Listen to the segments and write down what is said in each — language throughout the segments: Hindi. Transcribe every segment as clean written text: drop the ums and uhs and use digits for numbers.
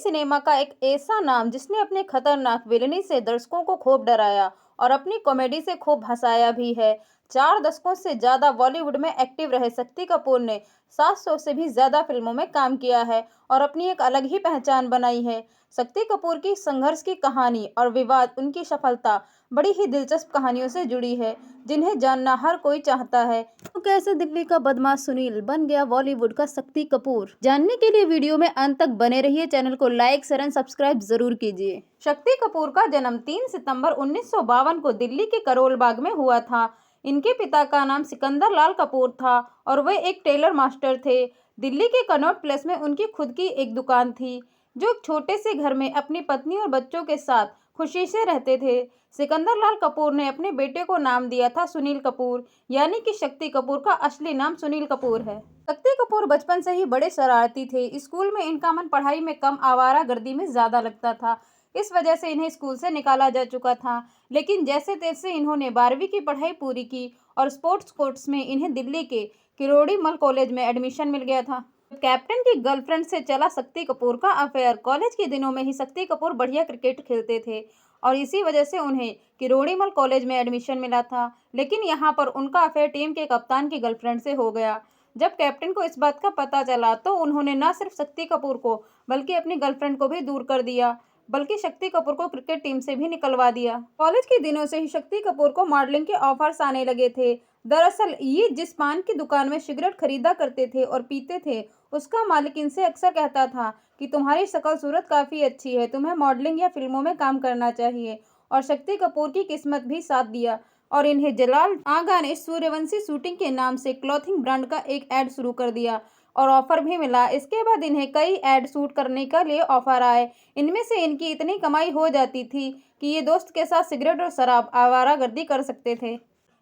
सिनेमा का एक ऐसा नाम जिसने अपने खतरनाक विलनी से दर्शकों को खूब डराया और अपनी कॉमेडी से खूब हंसाया भी है। 4 दशकों से ज्यादा बॉलीवुड में एक्टिव रहे शक्ति कपूर ने 700 से भी ज्यादा फिल्मों में काम किया है और अपनी एक अलग ही पहचान बनाई है। शक्ति कपूर की संघर्ष की कहानी और विवाद उनकी सफलता बड़ी ही दिलचस्प कहानियों से जुड़ी है, जिन्हें जानना हर कोई चाहता है। तो कैसे दिल्ली का बदमाश सुनील बन गया बॉलीवुड का शक्ति कपूर, जानने के लिए वीडियो में अंत तक बने रहिए। चैनल को लाइक शेयर एंड सब्सक्राइब जरूर कीजिए। शक्ति कपूर का जन्म 3 सितंबर 1952 को दिल्ली के करोल बाग में हुआ था। इनके पिता का नाम सिकंदर लाल कपूर था और वे एक टेलर मास्टर थे। दिल्ली के कनॉट प्लेस में उनकी खुद की एक दुकान थी, जो एक छोटे से घर में अपनी पत्नी और बच्चों के साथ खुशी से रहते थे। सिकंदर लाल कपूर ने अपने बेटे को नाम दिया था सुनील कपूर, यानी कि शक्ति कपूर का असली नाम सुनील कपूर है। शक्ति कपूर बचपन से ही बड़े शरारती थे। स्कूल में इनका मन पढ़ाई में कम, आवारागर्दी में ज्यादा लगता था। इस वजह से इन्हें स्कूल से निकाला जा चुका था, लेकिन जैसे तैसे इन्होंने 12वीं की पढ़ाई पूरी की और स्पोर्ट्स कोर्स में इन्हें दिल्ली के किरोड़ी मल कॉलेज में एडमिशन मिल गया था। कैप्टन की गर्लफ्रेंड से चला शक्ति कपूर का अफेयर। कॉलेज के दिनों में ही शक्ति कपूर बढ़िया क्रिकेट खेलते थे और इसी वजह से उन्हें किरोड़ीमल कॉलेज में एडमिशन मिला था, लेकिन यहाँ पर उनका अफेयर टीम के कप्तान की गर्लफ्रेंड से हो गया। जब कैप्टन को इस बात का पता चला तो उन्होंने न सिर्फ शक्ति कपूर को बल्कि अपनी गर्लफ्रेंड को भी दूर कर दिया, बल्कि शक्ति कपूर को क्रिकेट टीम से भी निकलवा दिया। कॉलेज के दिनों से ही शक्ति कपूर को मॉडलिंग के ऑफर्स आने लगे थे। दरअसल ये जिस पान की दुकान में सिगरेट खरीदा करते थे और पीते थे, उसका मालिक इनसे अक्सर कहता था कि तुम्हारी शक्ल सूरत काफी अच्छी है, तुम्हें मॉडलिंग या फिल्मों में काम करना चाहिए। और शक्ति कपूर की किस्मत भी साथ दिया और इन्हें जलाल आगा ने सूर्यवंशी शूटिंग के नाम से क्लॉथिंग ब्रांड का एक ऐड शुरू कर दिया और ऑफर भी मिला। इसके बाद इन्हें कई ऐड शूट करने के लिए ऑफर आए। इनमें से इनकी इतनी कमाई हो जाती थी कि ये दोस्त के साथ सिगरेट और शराब, आवारागर्दी कर सकते थे।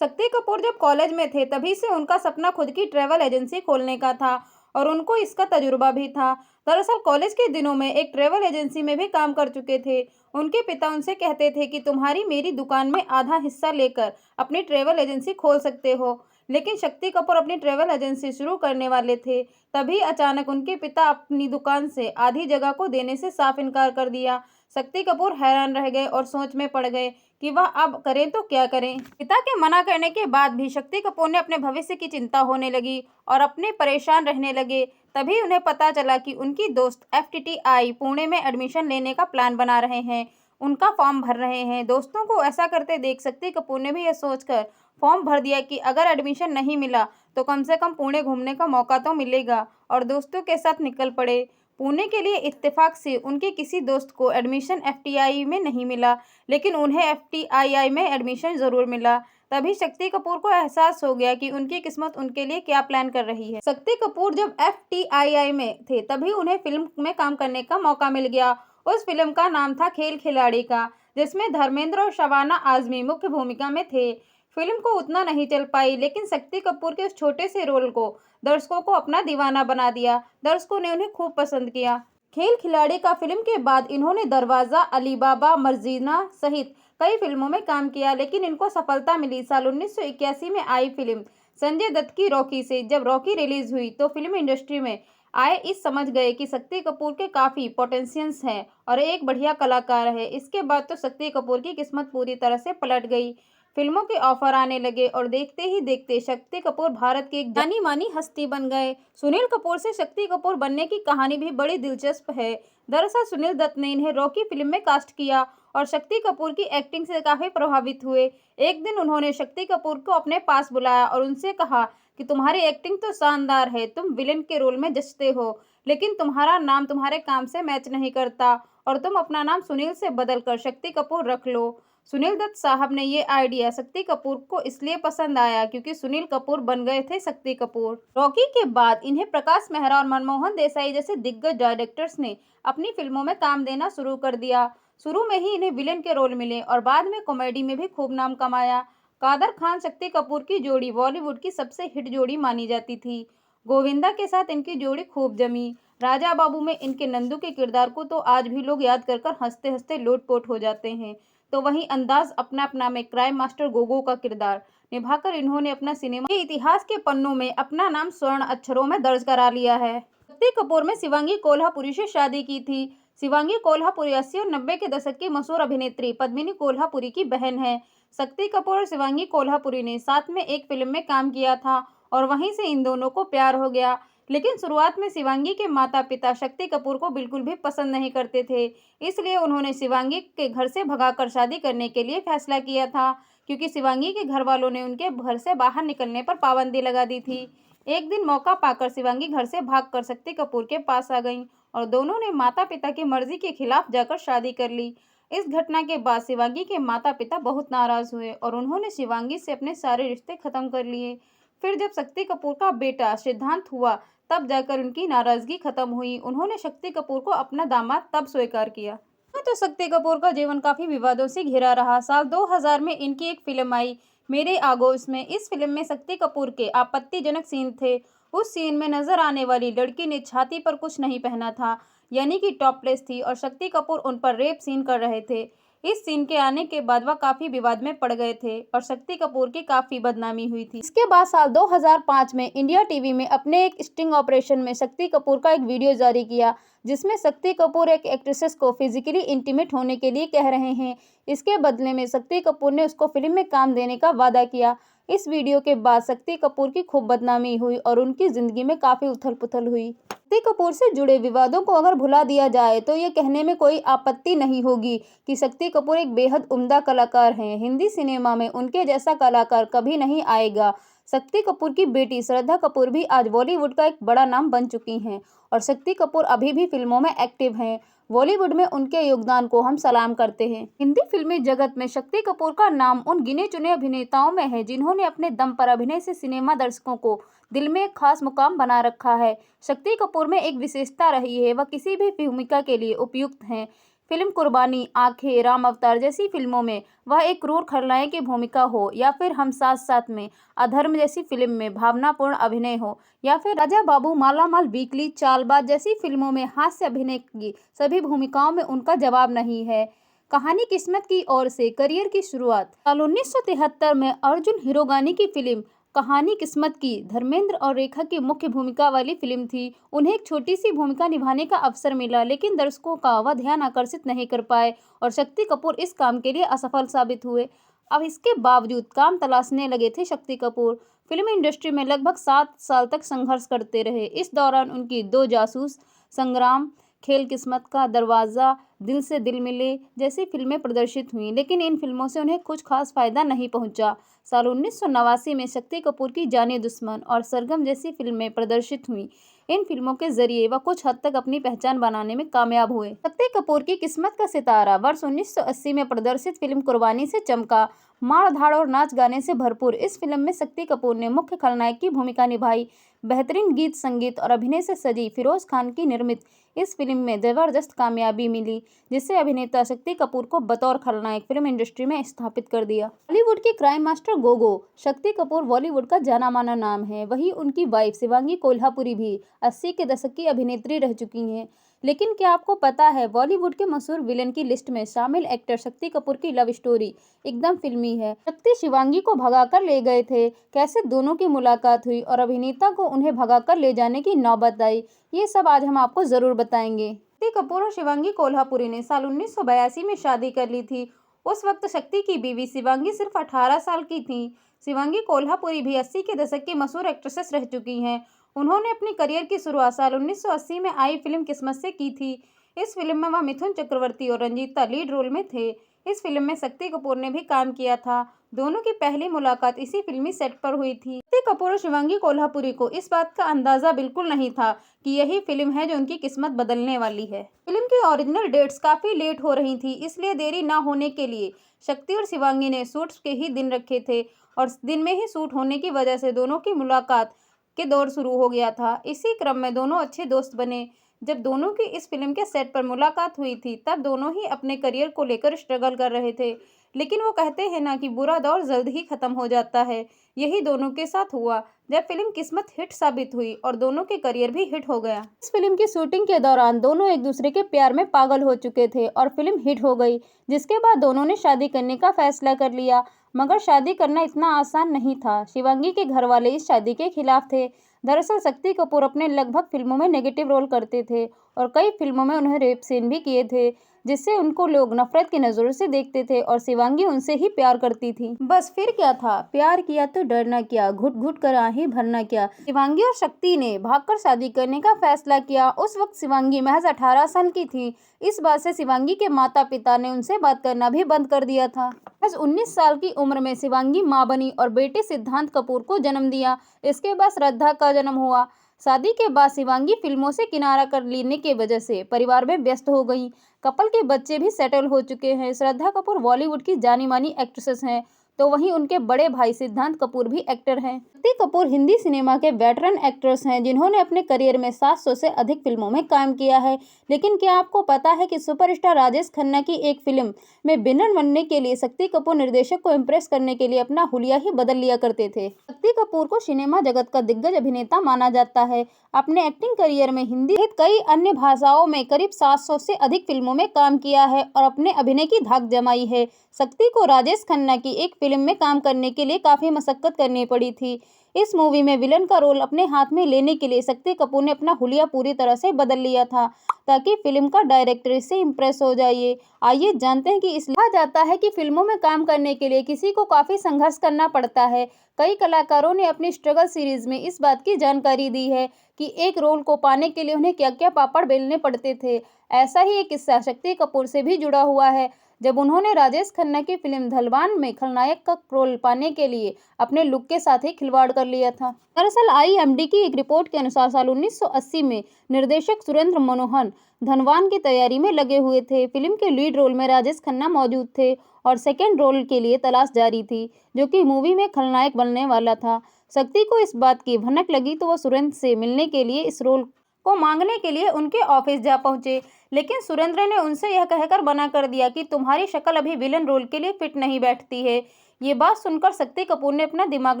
शक्ति कपूर जब कॉलेज में थे तभी से उनका सपना खुद की ट्रैवल एजेंसी खोलने का था और उनको इसका तजुर्बा भी था। दरअसल कॉलेज के दिनों में एक ट्रैवल एजेंसी में भी काम कर चुके थे। उनके पिता उनसे कहते थे कि तुम्हारी मेरी दुकान में आधा हिस्सा लेकर अपनी ट्रैवल एजेंसी खोल सकते हो, लेकिन शक्ति कपूर अपनी ट्रैवल एजेंसी शुरू करने वाले थे। तभी अचानक उनके पिता अपनी दुकान से आधी जगह को देने से साफ इनकार कर दिया। शक्ति कपूर हैरान रह गए और सोच में पड़ गए कि वह अब करें तो क्या करें। पिता के मना करने के बाद भी शक्ति कपूर ने अपने भविष्य की चिंता होने लगी और अपने परेशान रहने लगे। तभी उन्हें पता चला कि उनकी दोस्त एफटीआई पुणे में एडमिशन लेने का प्लान बना रहे हैं, उनका फॉर्म भर रहे हैं। दोस्तों को ऐसा करते देख शक्ति कपूर ने भी यह सोचकर फॉर्म भर दिया कि अगर एडमिशन नहीं मिला तो कम से कम पुणे घूमने का मौका तो मिलेगा, और दोस्तों के साथ निकल पड़े पुणे के लिए। इत्तेफाक से उनके किसी दोस्त को एडमिशन एफटीआई में नहीं मिला, लेकिन उन्हें एफटीआई में एडमिशन जरूर मिला। तभी शक्ति कपूर को एहसास हो गया कि उनकी किस्मत उनके लिए क्या प्लान कर रही है। शक्ति कपूर जब एफटीआई में थे तभी उन्हें फिल्म में काम करने का मौका मिल गया। उस फिल्म का नाम था खेल खिलाड़ी का, जिसमें धर्मेंद्र और शबाना आजमी मुख्य भूमिका में थे। फिल्म को उतना नहीं चल पाई, लेकिन शक्ति कपूर के उस छोटे से रोल को दर्शकों को अपना दीवाना बना दिया। दर्शकों ने उन्हें खूब पसंद किया। खेल खिलाड़ी का फिल्म के बाद इन्होंने दरवाजा, अलीबाबा, मर्जीना सहित कई फिल्मों में काम किया, लेकिन इनको सफलता मिली साल 1981 में आई फिल्म संजय दत्त की रॉकी से। जब रॉकी रिलीज हुई तो फिल्म इंडस्ट्री में आए इस समझ गए कि शक्ति कपूर के काफी पोटेंशियल्स हैं और एक बढ़िया कलाकार है। इसके बाद तो शक्ति कपूर की किस्मत पूरी तरह से पलट गई। फिल्मों के ऑफर आने लगे और देखते ही देखते शक्ति कपूर भारत की एक जानी मानी हस्ती बन गए। सुनील कपूर से शक्ति कपूर बनने की कहानी भी बड़ी दिलचस्प है। दरअसल सुनील दत्त ने इन्हें रॉकी फिल्म में कास्ट किया और शक्ति कपूर की एक्टिंग से काफी प्रभावित हुए। एक दिन उन्होंने शक्ति कपूर को अपने पास बुलाया और उनसे कहा कि तुम्हारी एक्टिंग तो शानदार है, तुम विलेन के रोल में जचते हो, लेकिन तुम्हारा नाम तुम्हारे काम से मैच नहीं करता और तुम अपना नाम सुनील से बदलकर शक्ति कपूर रख लो। सुनील दत्त साहब ने ये आइडिया शक्ति कपूर को इसलिए पसंद आया क्योंकि सुनील कपूर बन गए थे शक्ति कपूर। रॉकी के बाद इन्हें प्रकाश मेहरा और मनमोहन देसाई जैसे दिग्गज डायरेक्टर्स ने अपनी फिल्मों में काम देना शुरू कर दिया। शुरू में ही इन्हें विलेन के रोल मिले और बाद में कॉमेडी में भी खूब नाम कमाया। कादर खान शक्ति कपूर की जोड़ी बॉलीवुड की सबसे हिट जोड़ी मानी जाती थी। गोविंदा के साथ इनकी जोड़ी खूब जमी। राजा बाबू में इनके नंदू के किरदार को तो आज भी लोग याद कर हंसते हंसते लोटपोट हो जाते हैं। तो वहीं अंदाज अपना अपना में क्राइम मास्टर गोगो का किरदार निभाकर इन्होंने अपना सिनेमा के इतिहास के पन्नों में अपना नाम स्वर्ण अक्षरों में दर्ज करा लिया है। शक्ति कपूर में शिवांगी कोल्हापुरी से शादी की थी। शिवांगी कोल्हापुरी 80 और 90 के दशक की मशहूर अभिनेत्री पद्मिनी कोल्हापुरी की बहन है। शक्ति कपूर और शिवांगी कोल्हापुरी ने साथ में एक फिल्म में काम किया था और वहीं से इन दोनों को प्यार हो गया। लेकिन शुरुआत में शिवांगी के माता पिता शक्ति कपूर को बिल्कुल भी पसंद नहीं करते थे, इसलिए उन्होंने शिवांगी के घर से भगाकर शादी करने के लिए फैसला किया था, क्योंकि शिवांगी के घर वालों ने उनके घर से बाहर निकलने पर पाबंदी लगा दी थी। एक दिन मौका पाकर शिवांगी घर से भागकर शक्ति कपूर के पास आ गईं और दोनों ने माता पिता की मर्जी के खिलाफ जाकर शादी कर ली। इस घटना के बाद शिवांगी के माता पिता बहुत नाराज हुए और उन्होंने शिवांगी से अपने सारे रिश्ते खत्म कर लिए। फिर जब शक्ति कपूर का बेटा सिद्धांत हुआ, तब जाकर उनकी नाराजगी खत्म हुई। उन्होंने शक्ति कपूर को अपना दामाद तब स्वीकार किया। तो शक्ति कपूर का जीवन काफी विवादों से घिरा रहा। साल 2000 में इनकी एक फिल्म आई, मेरे आगोश में। इस फिल्म में शक्ति कपूर के आपत्तिजनक सीन थे। उस सीन में नजर आने वाली लड़की ने छाती पर कुछ नहीं पहना था, यानी कि टॉपलेस थी, और शक्ति कपूर उन पर रेप सीन कर रहे थे। इस सीन के आने के बाद वह काफी विवाद में पड़ गए थे और शक्ति कपूर की काफी बदनामी हुई थी। इसके बाद साल 2005 में इंडिया टीवी में अपने एक स्टिंग ऑपरेशन में शक्ति कपूर का एक वीडियो जारी किया, जिसमें शक्ति कपूर एक एक्ट्रेसेस को फिजिकली इंटीमेट होने के लिए कह रहे हैं। इसके बदले में शक्ति कपूर ने उसको फिल्म में काम देने का वादा किया। इस वीडियो के बाद शक्ति कपूर की खूब बदनामी हुई और उनकी जिंदगी में काफी उथल पुथल हुई। शक्ति कपूर से जुड़े विवादों को अगर भुला दिया जाए तो ये कहने में कोई आपत्ति नहीं होगी कि शक्ति कपूर एक बेहद उम्दा कलाकार हैं। हिंदी सिनेमा में उनके जैसा कलाकार कभी नहीं आएगा। शक्ति कपूर की बेटी श्रद्धा कपूर भी आज बॉलीवुड का एक बड़ा नाम बन चुकी हैं और शक्ति कपूर अभी भी फिल्मों में एक्टिव हैं। बॉलीवुड में उनके योगदान को हम सलाम करते हैं। हिंदी फिल्मी जगत में शक्ति कपूर का नाम उन गिने चुने अभिनेताओं में है जिन्होंने अपने दम पर अभिनय से सिनेमा दर्शकों को दिल में एक खास मुकाम बना रखा है। शक्ति कपूर में एक विशेषता रही है, वह किसी भी भूमिका के लिए उपयुक्त हैं। फिल्म कुर्बानी, आंखें, राम अवतार जैसी फिल्मों में वह एक क्रूर खलनायक की भूमिका हो, या फिर हम साथ साथ में अधर्म जैसी फिल्म में भावनापूर्ण अभिनय हो, या फिर राजा बाबू, मालामाल वीकली, चालबाज जैसी फिल्मों में हास्य अभिनय की सभी भूमिकाओं में उनका जवाब नहीं है। कहानी किस्मत की ओर से करियर की शुरुआत। साल 1973 में अर्जुन हिरोगानी की फिल्म कहानी किस्मत की धर्मेंद्र और रेखा की मुख्य भूमिका वाली फिल्म थी। उन्हें एक छोटी सी भूमिका निभाने का अवसर मिला, लेकिन दर्शकों का वह ध्यान आकर्षित नहीं कर पाए और शक्ति कपूर इस काम के लिए असफल साबित हुए। अब इसके बावजूद काम तलाशने लगे थे शक्ति कपूर। फिल्म इंडस्ट्री में लगभग 7 साल तक संघर्ष करते रहे। इस दौरान उनकी 2 जासूस, संग्राम, खेल किस्मत का दरवाज़ा, दिल से दिल मिले जैसी फिल्में प्रदर्शित हुईं, लेकिन इन फिल्मों से उन्हें कुछ खास फायदा नहीं पहुंचा। साल 1989 में शक्ति कपूर की जाने दुश्मन और सरगम जैसी फिल्में प्रदर्शित हुईं। इन फिल्मों के जरिए वह कुछ हद तक अपनी पहचान बनाने में कामयाब हुए। शक्ति कपूर की किस्मत का सितारा वर्ष 1980 में प्रदर्शित फिल्म कुर्बानी से चमका। मार धाड़ और नाच गाने से भरपूर इस फिल्म में शक्ति कपूर ने मुख्य खलनायक की भूमिका निभाई। बेहतरीन गीत संगीत और अभिनय से सजी फिरोज खान की निर्मित इस फिल्म में जबरदस्त कामयाबी मिली, जिससे अभिनेता शक्ति कपूर को बतौर खलनायक फिल्म इंडस्ट्री में स्थापित कर दिया। बॉलीवुड की क्राइम मास्टर गोगो शक्ति कपूर बॉलीवुड का जाना माना नाम है। वहीं उनकी वाइफ शिवांगी कोल्हापुरी भी 80 के दशक की अभिनेत्री रह चुकी हैं। लेकिन क्या आपको पता है, बॉलीवुड के मशहूर विलेन की लिस्ट में शामिल एक्टर शक्ति कपूर की लव स्टोरी एकदम फिल्मी है। शक्ति शिवांगी को भगाकर ले गए थे, कैसे दोनों की मुलाकात हुई और अभिनेता को उन्हें भगाकर ले जाने की नौबत आई, ये सब आज हम आपको जरूर बताएंगे। शक्ति कपूर और शिवांगी कोल्हापुरी ने साल 1982 में शादी कर ली थी। उस वक्त शक्ति की बीवी शिवांगी सिर्फ 18 साल की थी। शिवांगी कोल्हापुरी भी 80 के दशक की मशहूर एक्ट्रेसेस रह चुकी हैं। उन्होंने अपनी करियर की शुरुआत साल 1980 में आई फिल्म किस्मत से की थी। इस फिल्म में वह मिथुन चक्रवर्ती और रंजीता लीड रोल में थे। इस फिल्म में शक्ति कपूर ने भी काम किया था। दोनों की पहली मुलाकात इसी फिल्मी सेट पर हुई थी। शक्ति कपूर और शिवांगी कोल्हापुरी को इस बात का अंदाजा बिल्कुल नहीं था कि यही फिल्म है जो उनकी किस्मत बदलने वाली है। फिल्म की ओरिजिनल डेट्स काफी लेट हो रही थी, इसलिए देरी न होने के लिए शक्ति और शिवांगी ने शूट्स के ही दिन रखे थे और दिन में ही शूट होने की वजह से दोनों की मुलाकात के दौर शुरू हो गया था। इसी क्रम में दोनों अच्छे दोस्त बने। जब दोनों की इस फिल्म के सेट पर मुलाकात हुई थी, तब दोनों ही अपने करियर को लेकर स्ट्रगल कर रहे थे। लेकिन वो कहते हैं ना कि बुरा दौर जल्द ही खत्म हो जाता है। यही दोनों के साथ हुआ जब फिल्म किस्मत हिट साबित हुई और दोनों के करियर भी हिट हो गया। इस फिल्म की शूटिंग के दौरान दोनों एक दूसरे के प्यार में पागल हो चुके थे और फिल्म हिट हो गई, जिसके बाद दोनों ने शादी करने का फैसला कर लिया। मगर शादी करना इतना आसान नहीं था। शिवांगी के घर वाले इस शादी के खिलाफ थे। दरअसल शक्ति कपूर अपने लगभग फिल्मों में नेगेटिव रोल करते थे और कई फिल्मों में उन्हें रेप सीन भी किए थे, जिससे उनको लोग नफरत की नजरों से देखते थे और शिवांगी उनसे ही प्यार करती थी। बस फिर क्या था, प्यार किया तो डरना क्या, घुट घुट कर आहें भरना क्या। शिवांगी और शक्ति ने भागकर शादी करने का फैसला किया। उस वक्त शिवांगी महज 18 साल की थी। इस बात से शिवांगी के माता पिता ने उनसे बात करना भी बंद कर दिया था। महज 19 साल की उम्र में शिवांगी मां बनी और बेटे सिद्धांत कपूर को जन्म दिया। इसके बाद श्रद्धा का जन्म हुआ। शादी के बाद शिवांगी फिल्मों से किनारा कर लेने की वजह से परिवार में व्यस्त हो गई। कपल के बच्चे भी सेटल हो चुके हैं। श्रद्धा कपूर बॉलीवुड की जानी मानी एक्ट्रेसेस हैं, तो वहीं उनके बड़े भाई सिद्धांत कपूर भी एक्टर हैं। शक्ति कपूर हिंदी सिनेमा के वेटरन एक्टर्स हैं, जिन्होंने अपने करियर में 700 से अधिक फिल्मों में काम किया है। लेकिन क्या आपको पता है कि सुपरस्टार राजेश खन्ना की एक फिल्म में विलन बनने के लिए शक्ति कपूर निर्देशक को इम्प्रेस करने के लिए अपना हुलिया ही बदल लिया करते थे। शक्ति कपूर को सिनेमा जगत का दिग्गज अभिनेता माना जाता है। अपने एक्टिंग करियर में हिंदी सहित कई अन्य भाषाओं में करीब 700 से अधिक फिल्मों में काम किया है और अपने अभिनय की धाक जमाई है। शक्ति को राजेश खन्ना की एक फिल्म में काम करने के लिए काफी मशक्कत करनी पड़ी थी। इस मूवी में विलन का रोल अपने हाथ में लेने के लिए शक्ति कपूर ने अपना हुलिया पूरी तरह से बदल लिया था, ताकि फिल्म का डायरेक्टर इससे इम्प्रेस हो जाए। आइए जानते हैं कि इसलिए कहा जाता है कि फिल्मों में काम करने के लिए किसी को काफी संघर्ष करना पड़ता है। कई कलाकारों ने अपनी स्ट्रगल सीरीज में इस बात की जानकारी दी है कि एक रोल को पाने के लिए उन्हें क्या क्या पापड़ बेलने पड़ते थे। ऐसा ही एक किस्सा शक्ति कपूर से भी जुड़ा हुआ है, जब उन्होंने राजेश खन्ना की फिल्म ढलवान में खलनायक का रोल पाने के लिए अपने लुक के साथ ही खिलवाड़ कर लिया था। दरअसल आईएमडी की एक रिपोर्ट के अनुसार साल 1980 में निर्देशक सुरेंद्र मनोहर धनवान की तैयारी में लगे हुए थे। फिल्म के लीड रोल में राजेश खन्ना मौजूद थे और सेकेंड रोल के लिए तलाश जारी थी, जो कि मूवी में खलनायक बनने वाला था। शक्ति को इस बात की भनक लगी तो वह सुरेंद्र से मिलने के लिए इस रोल को मांगने के लिए उनके ऑफिस जा पहुंचे, लेकिन सुरेंद्र ने उनसे यह कहकर मना कर दिया कि तुम्हारी शक्ल अभी विलन रोल के लिए फिट नहीं बैठती है। ये बात सुनकर शक्ति कपूर ने अपना दिमाग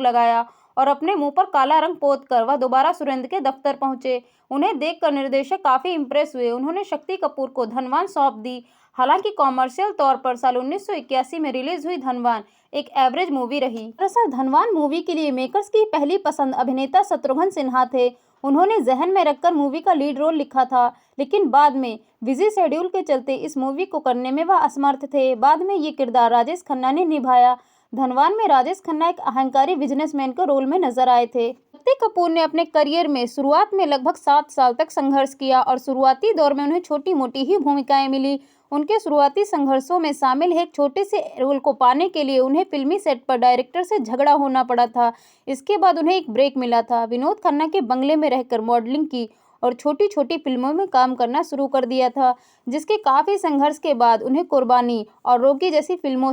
लगाया और अपने मुंह पर काला रंग पोत कर वह दोबारा सुरेंद्र के दफ्तर पहुंचे। उन्हें देखकर निर्देशक काफी इंप्रेस हुए। उन्होंने शक्ति कपूर को धनवान सौंप दी। हालांकि कॉमर्शियल तौर पर साल 1981 में रिलीज हुई धनवान एक एवरेज मूवी रही। दरअसल धनवान मूवी के लिए मेकर्स की पहली पसंद अभिनेता शत्रुघ्न सिन्हा थे। उन्होंने जहन में रखकर मूवी का लीड रोल लिखा था, लेकिन बाद में बिजी शेड्यूल के चलते इस मूवी को करने में वह असमर्थ थे। बाद में ये किरदार राजेश खन्ना ने निभाया। धनवान में राजेश खन्ना एक अहंकारी बिजनेसमैन के रोल में नजर आए थे। शक्ति कपूर ने अपने करियर में शुरुआत में लगभग 7 साल तक संघर्ष किया और शुरुआती दौर में उन्हें छोटी मोटी ही भूमिकाएं मिली। उनके शुरुआती संघर्षों में शामिल है एक छोटे से रोल को पाने के लिए उन्हें फिल्मी सेट पर डायरेक्टर से झगड़ा होना पड़ा था। इसके बाद उन्हें एक ब्रेक मिला था। विनोद खन्ना के बंगले में रहकर मॉडलिंग की और छोटी छोटी फिल्मों में काम करना शुरू कर दिया था, जिसके काफी संघर्ष के बाद उन्हें कुर्बानी और रोकी जैसी फिल्मों